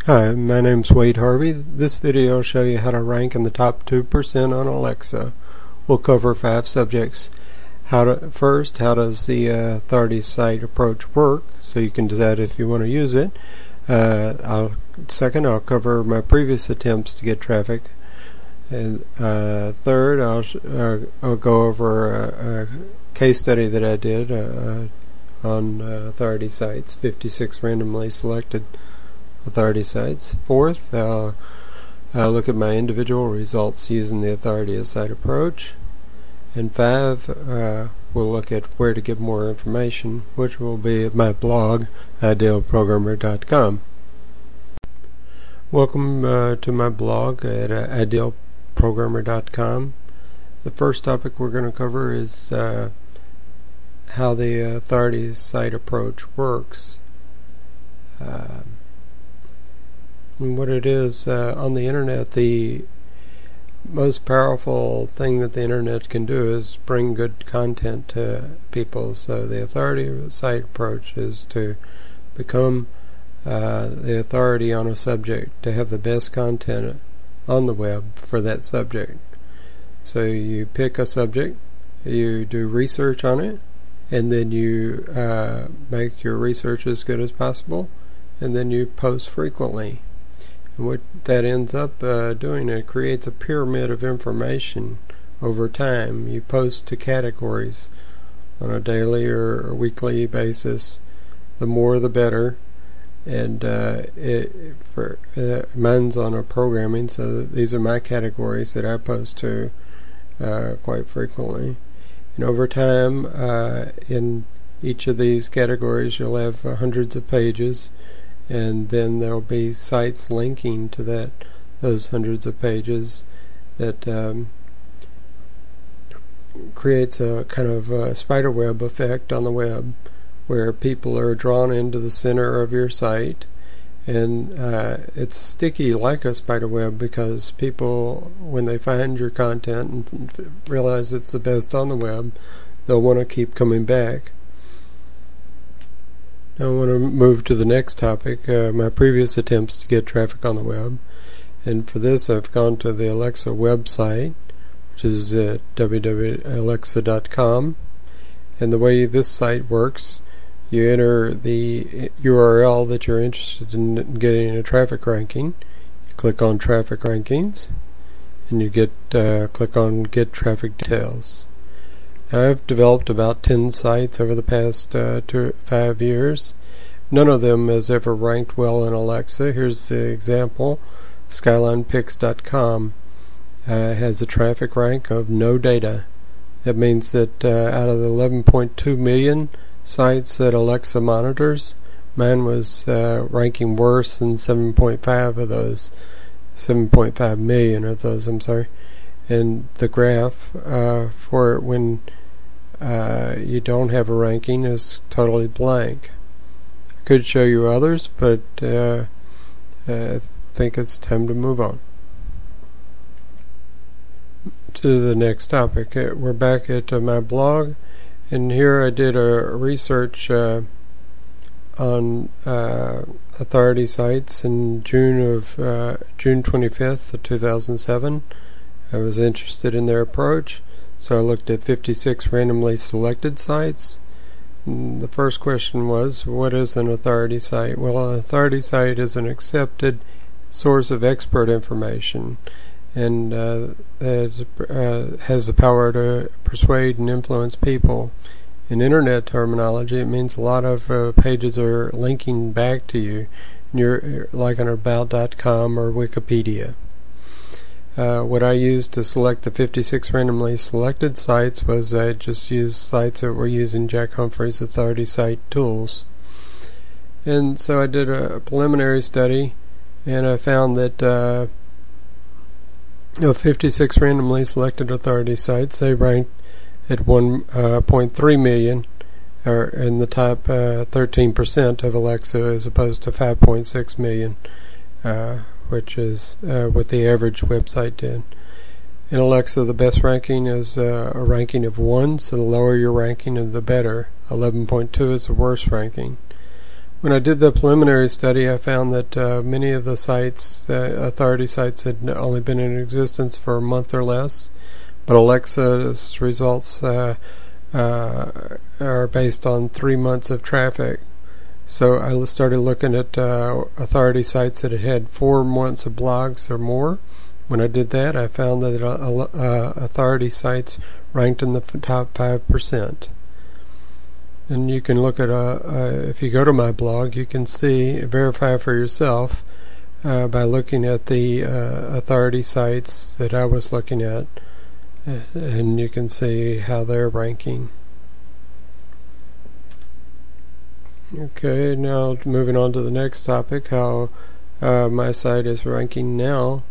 Hi, my name's Wade Harvey. This video will show you how to rank in the top 2% on Alexa. We'll cover 5 subjects. First, how does the authority site approach work, so you can decide if you want to use it. Second, I'll cover my previous attempts to get traffic. And third, I'll go over a case study that I did on authority sites, 56 randomly selected authority sites. Fourth, I'll look at my individual results using the authority site approach. And 5, we'll look at where to get more information, which will be at my blog, idealprogrammer.com. Welcome to my blog at idealprogrammer.com. The first topic we're going to cover is how the authority site approach works. And what it is, on the internet, the most powerful thing that the internet can do is bring good content to people. So the authority site approach is to become the authority on a subject, to have the best content on the web for that subject. So you pick a subject, you do research on it, and then you make your research as good as possible, and then you post frequently. And what that ends up doing, it creates a pyramid of information over time. You post to categories on a daily or weekly basis. The more the better. And mine's on a programming, so these are my categories that I post to quite frequently. And over time, in each of these categories, you'll have hundreds of pages, and then there will be sites linking to those hundreds of pages that creates a kind of a spider web effect on the web, where people are drawn into the center of your site. And it's sticky like a spider web, because people, when they find your content and realize it's the best on the web, they'll want to keep coming back. Now I want to move to the next topic, my previous attempts to get traffic on the web. And for this, I've gone to the Alexa website, which is at www.alexa.com. And the way this site works, you enter the URL that you're interested in getting a traffic ranking. You click on traffic rankings, and you click on get traffic details. Now, I've developed about 10 sites over the past 5 years. None of them has ever ranked well in Alexa. Here's the example. SkylinePix.com has a traffic rank of no data. That means that out of the 11.2 million sites that Alexa monitors, mine was ranking worse than 7.5 million of those, I'm sorry. And the graph for it when you don't have a ranking is totally blank. I could show you others, but I think it's time to move on to the next topic. We're back at my blog, and here I did a research on authority sites in June 25th of 2007. I was interested in their approach, so I looked at 56 randomly selected sites. And the first question was, what is an authority site? Well, an authority site is an accepted source of expert information, and it has the power to persuade and influence people. In internet terminology, it means a lot of pages are linking back to you. You're like an about.com or Wikipedia. What I used to select the 56 randomly selected sites was I just used sites that were using Jack Humphrey's authority site tools. And so I did a preliminary study, and I found that 56 randomly selected authority sites, they ranked at 1.3 million, or in the top 13% of Alexa, as opposed to 5.6 million, which is what the average website did. In Alexa, the best ranking is a ranking of 1, so the lower your ranking, the better. 11.2 is the worst ranking. When I did the preliminary study, I found that many of the sites, the authority sites, had only been in existence for a month or less, but Alexa's results are based on 3 months of traffic. So I started looking at authority sites that had 4 months of blogs or more. When I did that, I found that authority sites ranked in the top 5%. And you can look at, if you go to my blog, you can see, verify for yourself by looking at the authority sites that I was looking at, and you can see how they're ranking. Okay, now moving on to the next topic, how my site is ranking now.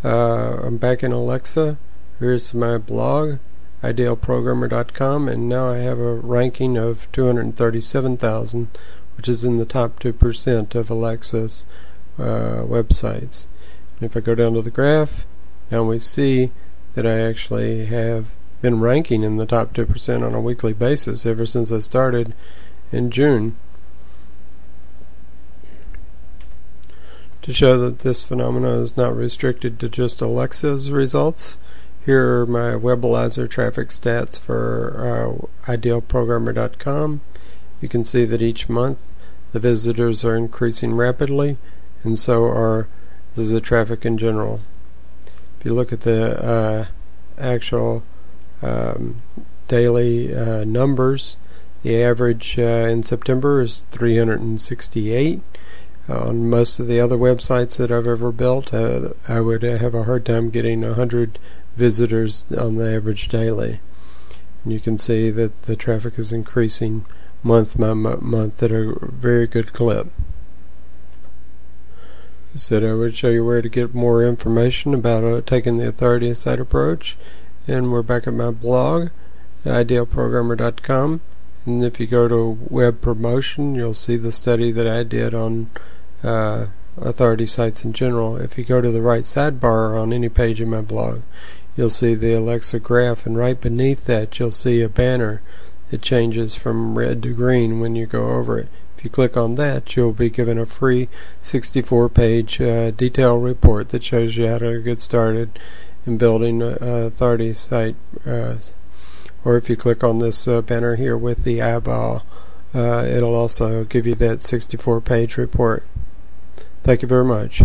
I'm back in Alexa. Here's my blog, idealprogrammer.com, and now I have a ranking of 237,000, which is in the top 2% of Alexa's websites. And if I go down to the graph, now we see that I actually have been ranking in the top 2% on a weekly basis ever since I started in June. To show that this phenomenon is not restricted to just Alexa's results, here are my Webalizer traffic stats for idealprogrammer.com. You can see that each month the visitors are increasing rapidly, and so are the traffic in general. If you look at the actual daily numbers, the average in September is 368. On most of the other websites that I've ever built, I would have a hard time getting 100 visitors on the average daily. And you can see that the traffic is increasing month by month at a very good clip. I said I would show you where to get more information about taking the authority site approach, and we're back at my blog, idealprogrammer.com. And if you go to web promotion, you'll see the study that I did on authority sites in general. If you go to the right sidebar on any page in my blog, you'll see the Alexa graph, and right beneath that you'll see a banner that changes from red to green when you go over it. If you click on that, you'll be given a free 64-page detail report that shows you how to get started in building an authority site. Or if you click on this banner here with the eyeball, it'll also give you that 64-page report. Thank you very much.